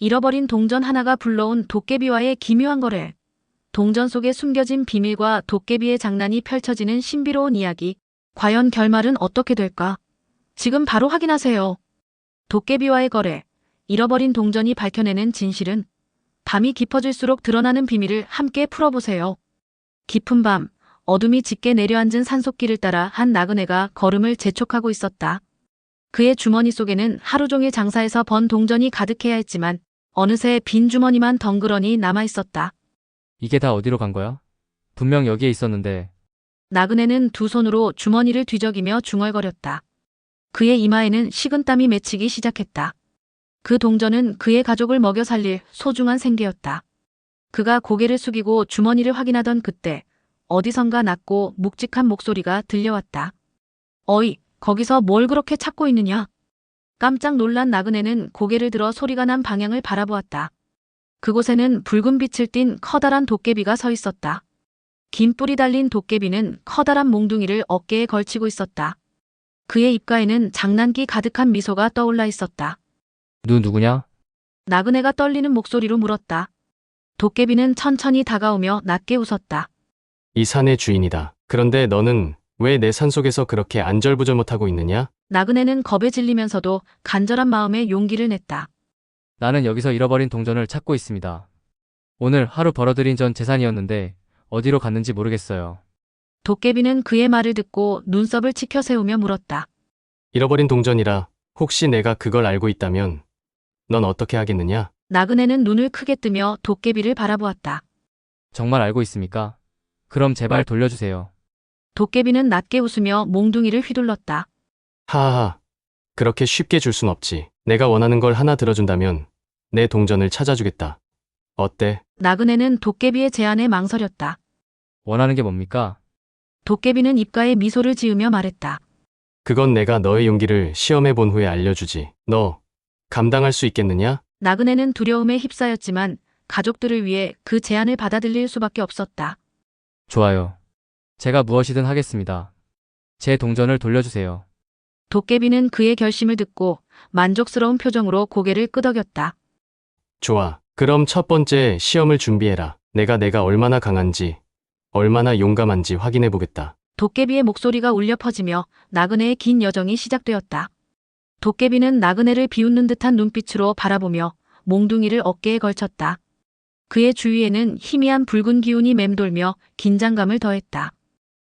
잃어버린 동전 하나가 불러온 도깨비와의 기묘한 거래. 동전 속에 숨겨진 비밀과 도깨비의 장난이 펼쳐지는 신비로운 이야기. 과연 결말은 어떻게 될까? 지금 바로 확인하세요. 도깨비와의 거래. 잃어버린 동전이 밝혀내는 진실은? 밤이 깊어질수록 드러나는 비밀을 함께 풀어보세요. 깊은 밤, 어둠이 짙게 내려앉은 산속길을 따라 한 나그네가 걸음을 재촉하고 있었다. 그의 주머니 속에는 하루 종일 장사해서 번 동전이 가득해야 했지만 어느새 빈 주머니만 덩그러니 남아있었다. 이게 다 어디로 간 거야? 분명 여기에 있었는데. 나그네는 두 손으로 주머니를 뒤적이며 중얼거렸다. 그의 이마에는 식은땀이 맺히기 시작했다. 그 동전은 그의 가족을 먹여 살릴 소중한 생계였다. 그가 고개를 숙이고 주머니를 확인하던 그때 어디선가 낮고 묵직한 목소리가 들려왔다. 어이, 거기서 뭘 그렇게 찾고 있느냐? 깜짝 놀란 나그네는 고개를 들어 소리가 난 방향을 바라보았다. 그곳에는 붉은 빛을 띤 커다란 도깨비가 서 있었다. 긴 뿔이 달린 도깨비는 커다란 몽둥이를 어깨에 걸치고 있었다. 그의 입가에는 장난기 가득한 미소가 떠올라 있었다. 누구냐? 나그네가 떨리는 목소리로 물었다. 도깨비는 천천히 다가오며 낮게 웃었다. 이 산의 주인이다. 그런데 너는 왜 내 산속에서 그렇게 안절부절 못하고 있느냐? 나그네는 겁에 질리면서도 간절한 마음에 용기를 냈다. 나는 여기서 잃어버린 동전을 찾고 있습니다. 오늘 하루 벌어들인 전 재산이었는데 어디로 갔는지 모르겠어요. 도깨비는 그의 말을 듣고 눈썹을 치켜 세우며 물었다. 잃어버린 동전이라 혹시 내가 그걸 알고 있다면 넌 어떻게 하겠느냐? 나그네는 눈을 크게 뜨며 도깨비를 바라보았다. 정말 알고 있습니까? 그럼 제발 돌려주세요. 도깨비는 낮게 웃으며 몽둥이를 휘둘렀다. 하하하. 그렇게 쉽게 줄 순 없지. 내가 원하는 걸 하나 들어준다면 내 동전을 찾아주겠다. 어때? 나그네는 도깨비의 제안에 망설였다. 원하는 게 뭡니까? 도깨비는 입가에 미소를 지으며 말했다. 그건 내가 너의 용기를 시험해 본 후에 알려주지. 너 감당할 수 있겠느냐? 나그네는 두려움에 휩싸였지만 가족들을 위해 그 제안을 받아들일 수밖에 없었다. 좋아요. 제가 무엇이든 하겠습니다. 제 동전을 돌려주세요. 도깨비는 그의 결심을 듣고 만족스러운 표정으로 고개를 끄덕였다. 좋아. 그럼 첫 번째 시험을 준비해라. 내가 얼마나 강한지, 얼마나 용감한지 확인해 보겠다. 도깨비의 목소리가 울려 퍼지며 나그네의 긴 여정이 시작되었다. 도깨비는 나그네를 비웃는 듯한 눈빛으로 바라보며 몽둥이를 어깨에 걸쳤다. 그의 주위에는 희미한 붉은 기운이 맴돌며 긴장감을 더했다.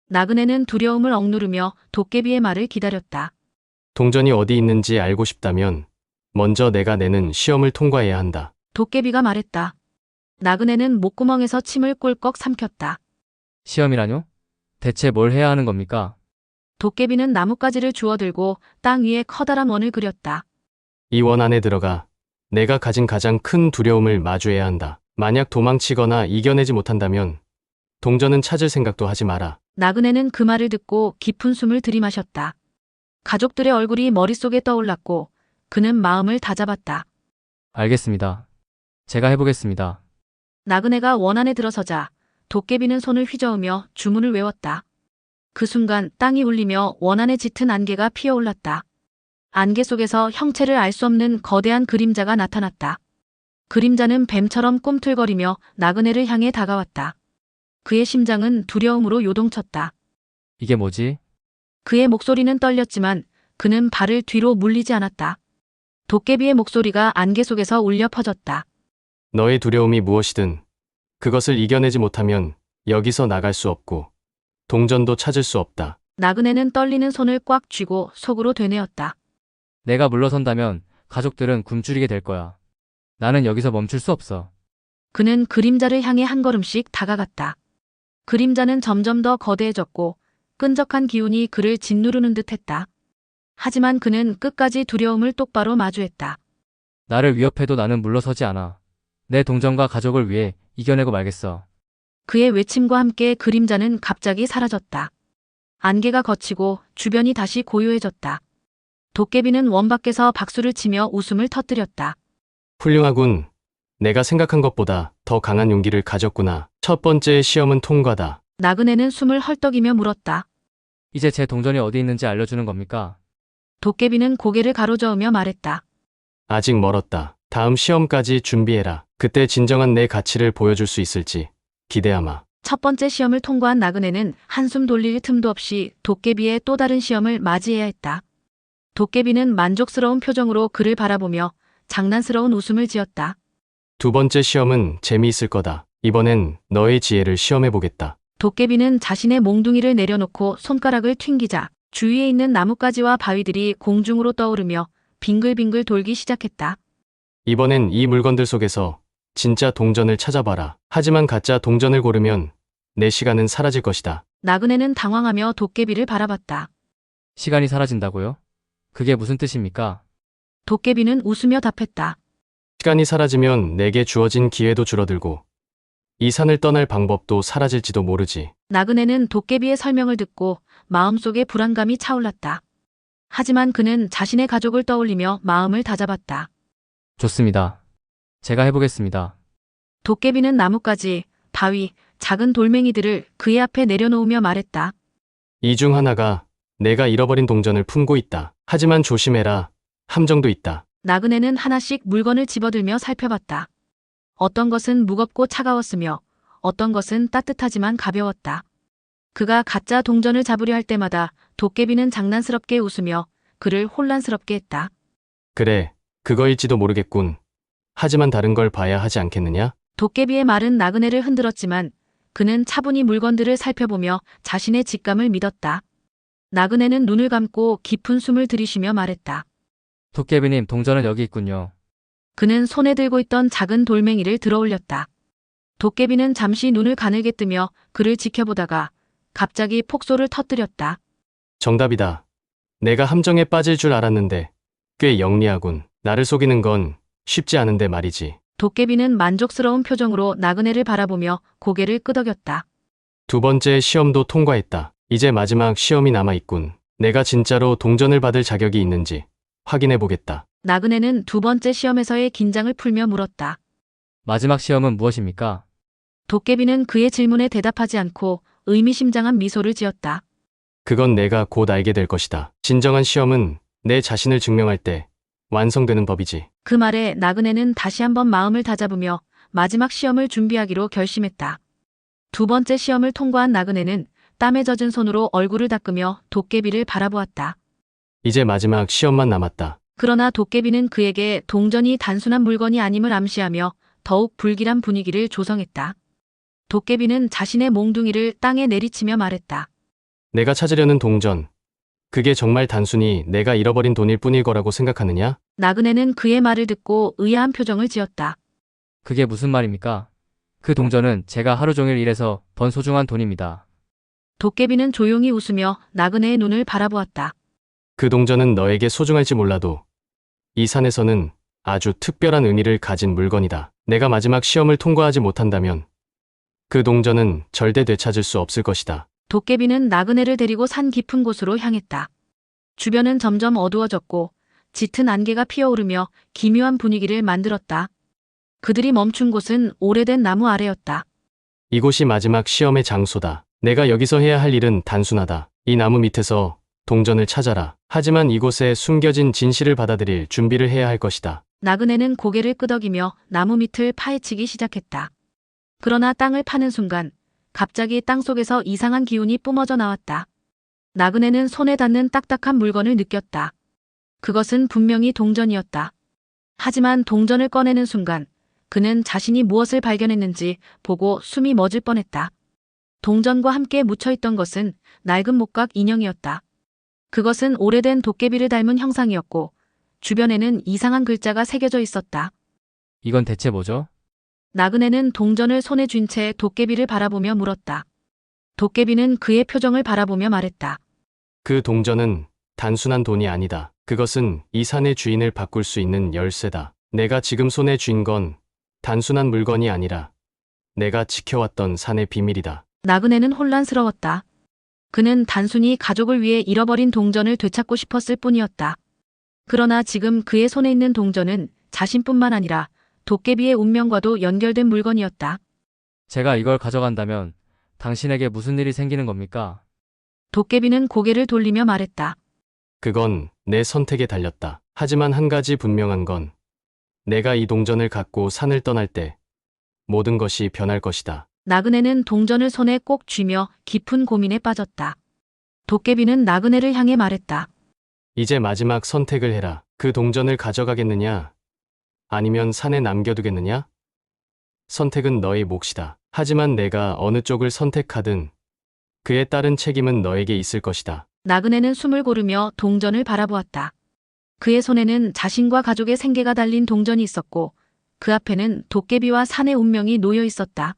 나그네는 두려움을 억누르며 도깨비의 말을 기다렸다. 동전이 어디 있는지 알고 싶다면 먼저 내가 내는 시험을 통과해야 한다. 도깨비가 말했다. 나그네는 목구멍에서 침을 꿀꺽 삼켰다. 시험이라뇨? 대체 뭘 해야 하는 겁니까? 도깨비는 나뭇가지를 주워들고 땅 위에 커다란 원을 그렸다. 이 원 안에 들어가 내가 가진 가장 큰 두려움을 마주해야 한다. 만약 도망치거나 이겨내지 못한다면 동전은 찾을 생각도 하지 마라. 나그네는 그 말을 듣고 깊은 숨을 들이마셨다. 가족들의 얼굴이 머릿속에 떠올랐고 그는 마음을 다잡았다. 알겠습니다. 제가 해보겠습니다. 나그네가 원 안에 들어서자 도깨비는 손을 휘저으며 주문을 외웠다. 그 순간 땅이 울리며 원 안에 짙은 안개가 피어올랐다. 안개 속에서 형체를 알 수 없는 거대한 그림자가 나타났다. 그림자는 뱀처럼 꿈틀거리며 나그네를 향해 다가왔다. 그의 심장은 두려움으로 요동쳤다. 이게 뭐지? 그의 목소리는 떨렸지만 그는 발을 뒤로 물리지 않았다. 도깨비의 목소리가 안개 속에서 울려 퍼졌다. 너의 두려움이 무엇이든 그것을 이겨내지 못하면 여기서 나갈 수 없고 동전도 찾을 수 없다. 나그네는 떨리는 손을 꽉 쥐고 속으로 되뇌었다. 내가 물러선다면 가족들은 굶주리게 될 거야. 나는 여기서 멈출 수 없어. 그는 그림자를 향해 한 걸음씩 다가갔다. 그림자는 점점 더 거대해졌고 끈적한 기운이 그를 짓누르는 듯했다. 하지만 그는 끝까지 두려움을 똑바로 마주했다. 나를 위협해도 나는 물러서지 않아. 내 동정과 가족을 위해 이겨내고 말겠어. 그의 외침과 함께 그림자는 갑자기 사라졌다. 안개가 걷히고 주변이 다시 고요해졌다. 도깨비는 원 밖에서 박수를 치며 웃음을 터뜨렸다. 훌륭하군. 내가 생각한 것보다 더 강한 용기를 가졌구나. 첫 번째 시험은 통과다. 나그네는 숨을 헐떡이며 물었다. 이제 제 동전이 어디 있는지 알려주는 겁니까? 도깨비는 고개를 가로저으며 말했다. 아직 멀었다. 다음 시험까지 준비해라. 그때 진정한 내 가치를 보여줄 수 있을지 기대하마. 첫 번째 시험을 통과한 나그네는 한숨 돌릴 틈도 없이 도깨비의 또 다른 시험을 맞이해야 했다. 도깨비는 만족스러운 표정으로 그를 바라보며 장난스러운 웃음을 지었다. 두 번째 시험은 재미있을 거다. 이번엔 너의 지혜를 시험해보겠다. 도깨비는 자신의 몽둥이를 내려놓고 손가락을 튕기자 주위에 있는 나뭇가지와 바위들이 공중으로 떠오르며 빙글빙글 돌기 시작했다. 이번엔 이 물건들 속에서 진짜 동전을 찾아봐라. 하지만 가짜 동전을 고르면 내 시간은 사라질 것이다. 나그네는 당황하며 도깨비를 바라봤다. 시간이 사라진다고요? 그게 무슨 뜻입니까? 도깨비는 웃으며 답했다. 시간이 사라지면 내게 주어진 기회도 줄어들고 이 산을 떠날 방법도 사라질지도 모르지. 나그네는 도깨비의 설명을 듣고 마음속에 불안감이 차올랐다. 하지만 그는 자신의 가족을 떠올리며 마음을 다잡았다. 좋습니다. 제가 해보겠습니다. 도깨비는 나뭇가지, 바위, 작은 돌멩이들을 그의 앞에 내려놓으며 말했다. 이 중 하나가 내가 잃어버린 동전을 품고 있다. 하지만 조심해라. 함정도 있다. 나그네는 하나씩 물건을 집어들며 살펴봤다. 어떤 것은 무겁고 차가웠으며 어떤 것은 따뜻하지만 가벼웠다. 그가 가짜 동전을 잡으려 할 때마다 도깨비는 장난스럽게 웃으며 그를 혼란스럽게 했다. 그래, 그거일지도 모르겠군. 하지만 다른 걸 봐야 하지 않겠느냐? 도깨비의 말은 나그네를 흔들었지만 그는 차분히 물건들을 살펴보며 자신의 직감을 믿었다. 나그네는 눈을 감고 깊은 숨을 들이쉬며 말했다. 도깨비님, 동전은 여기 있군요. 그는 손에 들고 있던 작은 돌멩이를 들어올렸다. 도깨비는 잠시 눈을 가늘게 뜨며 그를 지켜보다가 갑자기 폭소를 터뜨렸다. 정답이다. 내가 함정에 빠질 줄 알았는데 꽤 영리하군. 나를 속이는 건 쉽지 않은데 말이지. 도깨비는 만족스러운 표정으로 나그네를 바라보며 고개를 끄덕였다. 두 번째 시험도 통과했다. 이제 마지막 시험이 남아있군. 내가 진짜로 동전을 받을 자격이 있는지 확인해보겠다. 나그네는 두 번째 시험에서의 긴장을 풀며 물었다. 마지막 시험은 무엇입니까? 도깨비는 그의 질문에 대답하지 않고 의미심장한 미소를 지었다. 그건 내가 곧 알게 될 것이다. 진정한 시험은 내 자신을 증명할 때 완성되는 법이지. 그 말에 나그네는 다시 한번 마음을 다잡으며 마지막 시험을 준비하기로 결심했다. 두 번째 시험을 통과한 나그네는 땀에 젖은 손으로 얼굴을 닦으며 도깨비를 바라보았다. 이제 마지막 시험만 남았다. 그러나 도깨비는 그에게 동전이 단순한 물건이 아님을 암시하며 더욱 불길한 분위기를 조성했다. 도깨비는 자신의 몽둥이를 땅에 내리치며 말했다. 내가 찾으려는 동전. 그게 정말 단순히 내가 잃어버린 돈일 뿐일 거라고 생각하느냐? 나그네는 그의 말을 듣고 의아한 표정을 지었다. 그게 무슨 말입니까? 그 동전은 제가 하루 종일 일해서 번 소중한 돈입니다. 도깨비는 조용히 웃으며 나그네의 눈을 바라보았다. 그 동전은 너에게 소중할지 몰라도 이 산에서는 아주 특별한 의미를 가진 물건이다. 내가 마지막 시험을 통과하지 못한다면 그 동전은 절대 되찾을 수 없을 것이다. 도깨비는 나그네를 데리고 산 깊은 곳으로 향했다. 주변은 점점 어두워졌고 짙은 안개가 피어오르며 기묘한 분위기를 만들었다. 그들이 멈춘 곳은 오래된 나무 아래였다. 이곳이 마지막 시험의 장소다. 내가 여기서 해야 할 일은 단순하다. 이 나무 밑에서 동전을 찾아라. 하지만 이곳에 숨겨진 진실을 받아들일 준비를 해야 할 것이다. 나그네는 고개를 끄덕이며 나무 밑을 파헤치기 시작했다. 그러나 땅을 파는 순간 갑자기 땅속에서 이상한 기운이 뿜어져 나왔다. 나그네는 손에 닿는 딱딱한 물건을 느꼈다. 그것은 분명히 동전이었다. 하지만 동전을 꺼내는 순간 그는 자신이 무엇을 발견했는지 보고 숨이 멎을 뻔했다. 동전과 함께 묻혀있던 것은 낡은 목각 인형이었다. 그것은 오래된 도깨비를 닮은 형상이었고 주변에는 이상한 글자가 새겨져 있었다. 이건 대체 뭐죠? 나그네는 동전을 손에 쥔 채 도깨비를 바라보며 물었다. 도깨비는 그의 표정을 바라보며 말했다. 그 동전은 단순한 돈이 아니다. 그것은 이 산의 주인을 바꿀 수 있는 열쇠다. 내가 지금 손에 쥔 건 단순한 물건이 아니라 내가 지켜왔던 산의 비밀이다. 나그네는 혼란스러웠다. 그는 단순히 가족을 위해 잃어버린 동전을 되찾고 싶었을 뿐이었다. 그러나 지금 그의 손에 있는 동전은 자신뿐만 아니라 도깨비의 운명과도 연결된 물건이었다. 제가 이걸 가져간다면 당신에게 무슨 일이 생기는 겁니까? 도깨비는 고개를 돌리며 말했다. 그건 내 선택에 달렸다. 하지만 한 가지 분명한 건 내가 이 동전을 갖고 산을 떠날 때 모든 것이 변할 것이다. 나그네는 동전을 손에 꼭 쥐며 깊은 고민에 빠졌다. 도깨비는 나그네를 향해 말했다. 이제 마지막 선택을 해라. 그 동전을 가져가겠느냐? 아니면 산에 남겨두겠느냐? 선택은 너의 몫이다. 하지만 내가 어느 쪽을 선택하든 그에 따른 책임은 너에게 있을 것이다. 나그네는 숨을 고르며 동전을 바라보았다. 그의 손에는 자신과 가족의 생계가 달린 동전이 있었고 그 앞에는 도깨비와 산의 운명이 놓여 있었다.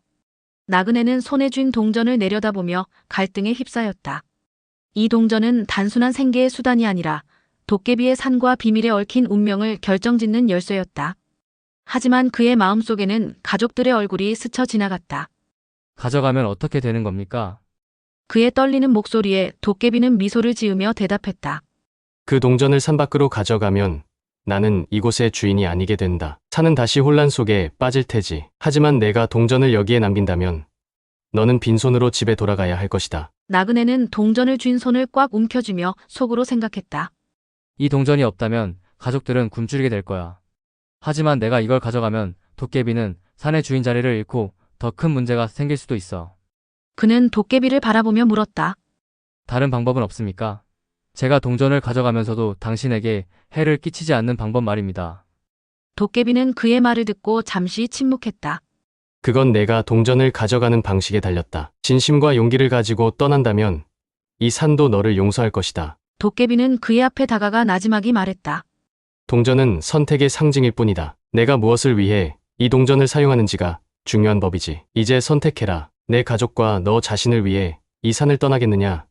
나그네는 손에 쥔 동전을 내려다보며 갈등에 휩싸였다. 이 동전은 단순한 생계의 수단이 아니라 도깨비의 산과 비밀에 얽힌 운명을 결정짓는 열쇠였다. 하지만 그의 마음속에는 가족들의 얼굴이 스쳐 지나갔다. 가져가면 어떻게 되는 겁니까? 그의 떨리는 목소리에 도깨비는 미소를 지으며 대답했다. 그 동전을 산 밖으로 가져가면 나는 이곳의 주인이 아니게 된다. 산은 다시 혼란 속에 빠질 테지. 하지만 내가 동전을 여기에 남긴다면 너는 빈손으로 집에 돌아가야 할 것이다. 나그네는 동전을 쥔 손을 꽉 움켜쥐며 속으로 생각했다. 이 동전이 없다면 가족들은 굶주리게 될 거야. 하지만 내가 이걸 가져가면 도깨비는 산의 주인 자리를 잃고 더 큰 문제가 생길 수도 있어. 그는 도깨비를 바라보며 물었다. 다른 방법은 없습니까? 제가 동전을 가져가면서도 당신에게 해를 끼치지 않는 방법 말입니다. 도깨비는 그의 말을 듣고 잠시 침묵했다. 그건 내가 동전을 가져가는 방식에 달렸다. 진심과 용기를 가지고 떠난다면 이 산도 너를 용서할 것이다. 도깨비는 그의 앞에 다가가 나지막이 말했다. 동전은 선택의 상징일 뿐이다. 내가 무엇을 위해 이 동전을 사용하는지가 중요한 법이지. 이제 선택해라. 내 가족과 너 자신을 위해 이 산을 떠나겠느냐?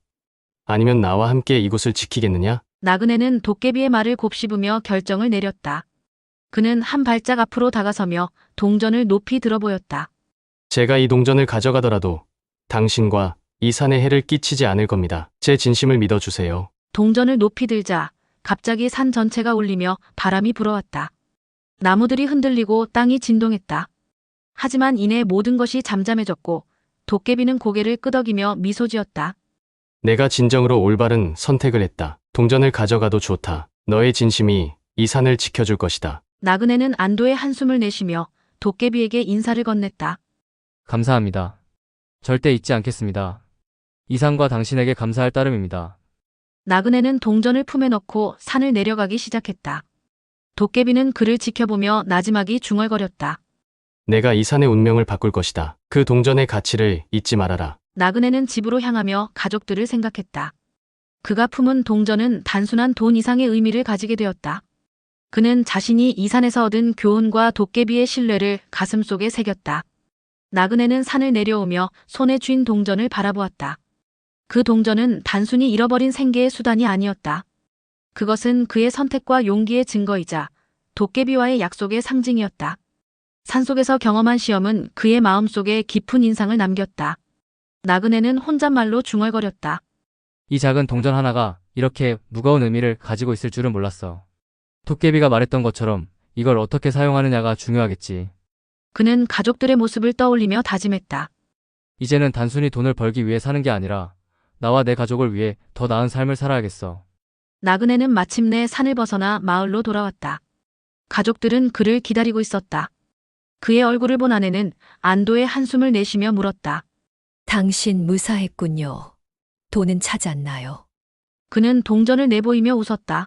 아니면 나와 함께 이곳을 지키겠느냐? 나그네는 도깨비의 말을 곱씹으며 결정을 내렸다. 그는 한 발짝 앞으로 다가서며 동전을 높이 들어 보였다. 제가 이 동전을 가져가더라도 당신과 이 산에 해를 끼치지 않을 겁니다. 제 진심을 믿어주세요. 동전을 높이 들자 갑자기 산 전체가 울리며 바람이 불어왔다. 나무들이 흔들리고 땅이 진동했다. 하지만 이내 모든 것이 잠잠해졌고 도깨비는 고개를 끄덕이며 미소 지었다. 내가 진정으로 올바른 선택을 했다. 동전을 가져가도 좋다. 너의 진심이 이 산을 지켜줄 것이다. 나그네는 안도의 한숨을 내쉬며 도깨비에게 인사를 건넸다. 감사합니다. 절대 잊지 않겠습니다. 이 산과 당신에게 감사할 따름입니다. 나그네는 동전을 품에 넣고 산을 내려가기 시작했다. 도깨비는 그를 지켜보며 나지막이 중얼거렸다. 내가 이 산의 운명을 바꿀 것이다. 그 동전의 가치를 잊지 말아라. 나그네는 집으로 향하며 가족들을 생각했다. 그가 품은 동전은 단순한 돈 이상의 의미를 가지게 되었다. 그는 자신이 이 산에서 얻은 교훈과 도깨비의 신뢰를 가슴속에 새겼다. 나그네는 산을 내려오며 손에 쥔 동전을 바라보았다. 그 동전은 단순히 잃어버린 생계의 수단이 아니었다. 그것은 그의 선택과 용기의 증거이자 도깨비와의 약속의 상징이었다. 산속에서 경험한 시험은 그의 마음속에 깊은 인상을 남겼다. 나그네는 혼잣말로 중얼거렸다. 이 작은 동전 하나가 이렇게 무거운 의미를 가지고 있을 줄은 몰랐어. 도깨비가 말했던 것처럼 이걸 어떻게 사용하느냐가 중요하겠지. 그는 가족들의 모습을 떠올리며 다짐했다. 이제는 단순히 돈을 벌기 위해 사는 게 아니라 나와 내 가족을 위해 더 나은 삶을 살아야겠어. 나그네는 마침내 산을 벗어나 마을로 돌아왔다. 가족들은 그를 기다리고 있었다. 그의 얼굴을 본 아내는 안도의 한숨을 내쉬며 물었다. 당신 무사했군요. 돈은 찾았나요? 그는 동전을 내보이며 웃었다.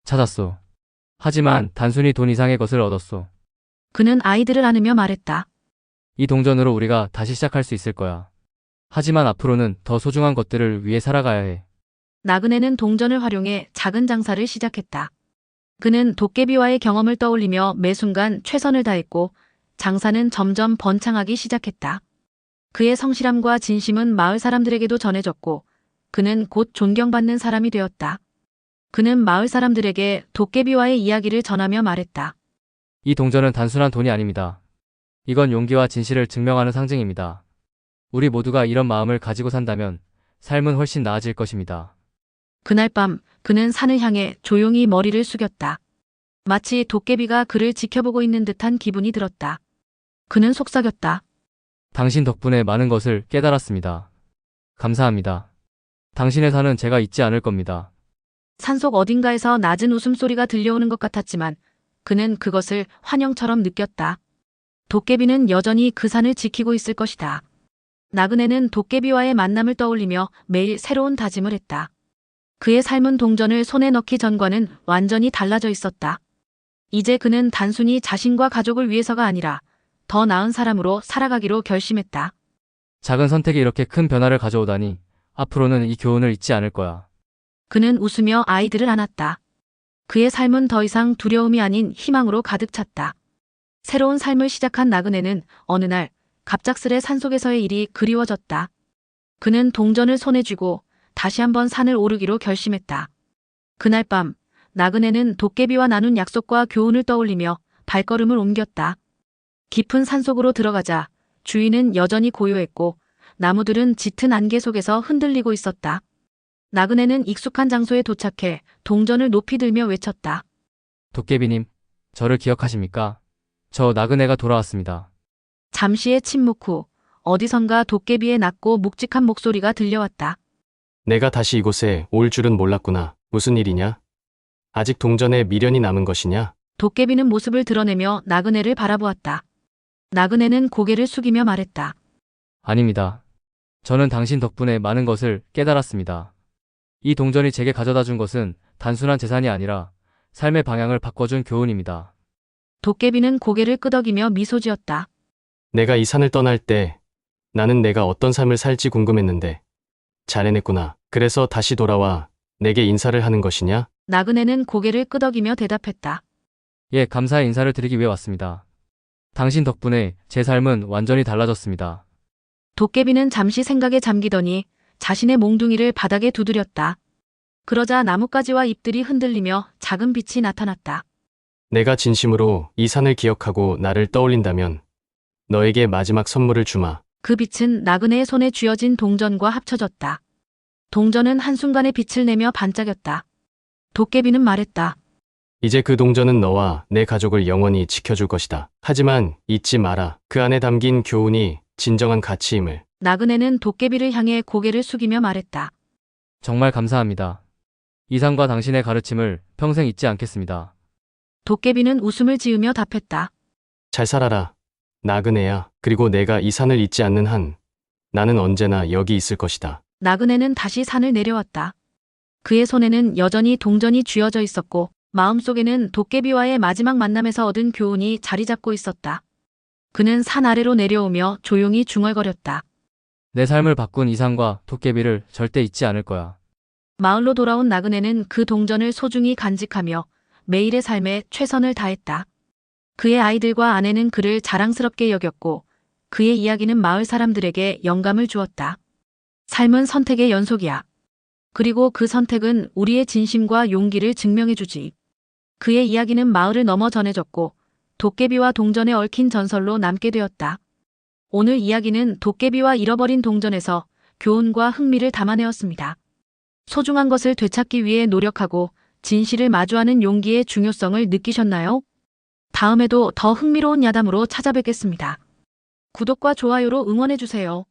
찾았소. 하지만 단순히 돈 이상의 것을 얻었소. 그는 아이들을 안으며 말했다. 이 동전으로 우리가 다시 시작할 수 있을 거야. 하지만 앞으로는 더 소중한 것들을 위해 살아가야 해. 나그네는 동전을 활용해 작은 장사를 시작했다. 그는 도깨비와의 경험을 떠올리며 매 순간 최선을 다했고 장사는 점점 번창하기 시작했다. 그의 성실함과 진심은 마을 사람들에게도 전해졌고 그는 곧 존경받는 사람이 되었다. 그는 마을 사람들에게 도깨비와의 이야기를 전하며 말했다. 이 동전은 단순한 돈이 아닙니다. 이건 용기와 진실을 증명하는 상징입니다. 우리 모두가 이런 마음을 가지고 산다면 삶은 훨씬 나아질 것입니다. 그날 밤 그는 산을 향해 조용히 머리를 숙였다. 마치 도깨비가 그를 지켜보고 있는 듯한 기분이 들었다. 그는 속삭였다. 당신 덕분에 많은 것을 깨달았습니다. 감사합니다. 당신의 산은 제가 잊지 않을 겁니다. 산속 어딘가에서 낮은 웃음소리가 들려오는 것 같았지만 그는 그것을 환영처럼 느꼈다. 도깨비는 여전히 그 산을 지키고 있을 것이다. 나그네는 도깨비와의 만남을 떠올리며 매일 새로운 다짐을 했다. 그의 삶은 동전을 손에 넣기 전과는 완전히 달라져 있었다. 이제 그는 단순히 자신과 가족을 위해서가 아니라 더 나은 사람으로 살아가기로 결심했다. 작은 선택이 이렇게 큰 변화를 가져오다니 앞으로는 이 교훈을 잊지 않을 거야. 그는 웃으며 아이들을 안았다. 그의 삶은 더 이상 두려움이 아닌 희망으로 가득 찼다. 새로운 삶을 시작한 나그네는 어느 날 갑작스레 산속에서의 일이 그리워졌다. 그는 동전을 손에 쥐고 다시 한번 산을 오르기로 결심했다. 그날 밤 나그네는 도깨비와 나눈 약속과 교훈을 떠올리며 발걸음을 옮겼다. 깊은 산속으로 들어가자 주위는 여전히 고요했고 나무들은 짙은 안개 속에서 흔들리고 있었다. 나그네는 익숙한 장소에 도착해 동전을 높이 들며 외쳤다. 도깨비님, 저를 기억하십니까? 저 나그네가 돌아왔습니다. 잠시의 침묵 후 어디선가 도깨비의 낮고 묵직한 목소리가 들려왔다. 내가 다시 이곳에 올 줄은 몰랐구나. 무슨 일이냐? 아직 동전에 미련이 남은 것이냐? 도깨비는 모습을 드러내며 나그네를 바라보았다. 나그네는 고개를 숙이며 말했다. 아닙니다. 저는 당신 덕분에 많은 것을 깨달았습니다. 이 동전이 제게 가져다 준 것은 단순한 재산이 아니라 삶의 방향을 바꿔준 교훈입니다. 도깨비는 고개를 끄덕이며 미소 지었다. 내가 이 산을 떠날 때 나는 내가 어떤 삶을 살지 궁금했는데 잘 해냈구나. 그래서 다시 돌아와 내게 인사를 하는 것이냐? 나그네는 고개를 끄덕이며 대답했다. 예, 감사의 인사를 드리기 위해 왔습니다. 당신 덕분에 제 삶은 완전히 달라졌습니다. 도깨비는 잠시 생각에 잠기더니 자신의 몽둥이를 바닥에 두드렸다. 그러자 나뭇가지와 잎들이 흔들리며 작은 빛이 나타났다. 내가 진심으로 이 산을 기억하고 나를 떠올린다면 너에게 마지막 선물을 주마. 그 빛은 나그네의 손에 쥐어진 동전과 합쳐졌다. 동전은 한순간에 빛을 내며 반짝였다. 도깨비는 말했다. 이제 그 동전은 너와 내 가족을 영원히 지켜줄 것이다. 하지만 잊지 마라. 그 안에 담긴 교훈이 진정한 가치임을. 나그네는 도깨비를 향해 고개를 숙이며 말했다. 정말 감사합니다. 이상과 당신의 가르침을 평생 잊지 않겠습니다. 도깨비는 웃음을 지으며 답했다. 잘 살아라. 나그네야. 그리고 내가 이 산을 잊지 않는 한 나는 언제나 여기 있을 것이다. 나그네는 다시 산을 내려왔다. 그의 손에는 여전히 동전이 쥐어져 있었고 마음속에는 도깨비와의 마지막 만남에서 얻은 교훈이 자리 잡고 있었다. 그는 산 아래로 내려오며 조용히 중얼거렸다. 내 삶을 바꾼 이상과 도깨비를 절대 잊지 않을 거야. 마을로 돌아온 나그네는 그 동전을 소중히 간직하며 매일의 삶에 최선을 다했다. 그의 아이들과 아내는 그를 자랑스럽게 여겼고 그의 이야기는 마을 사람들에게 영감을 주었다. 삶은 선택의 연속이야. 그리고 그 선택은 우리의 진심과 용기를 증명해주지. 그의 이야기는 마을을 넘어 전해졌고 도깨비와 동전에 얽힌 전설로 남게 되었다. 오늘 이야기는 도깨비와 잃어버린 동전에서 교훈과 흥미를 담아내었습니다. 소중한 것을 되찾기 위해 노력하고 진실을 마주하는 용기의 중요성을 느끼셨나요? 다음에도 더 흥미로운 야담으로 찾아뵙겠습니다. 구독과 좋아요로 응원해주세요.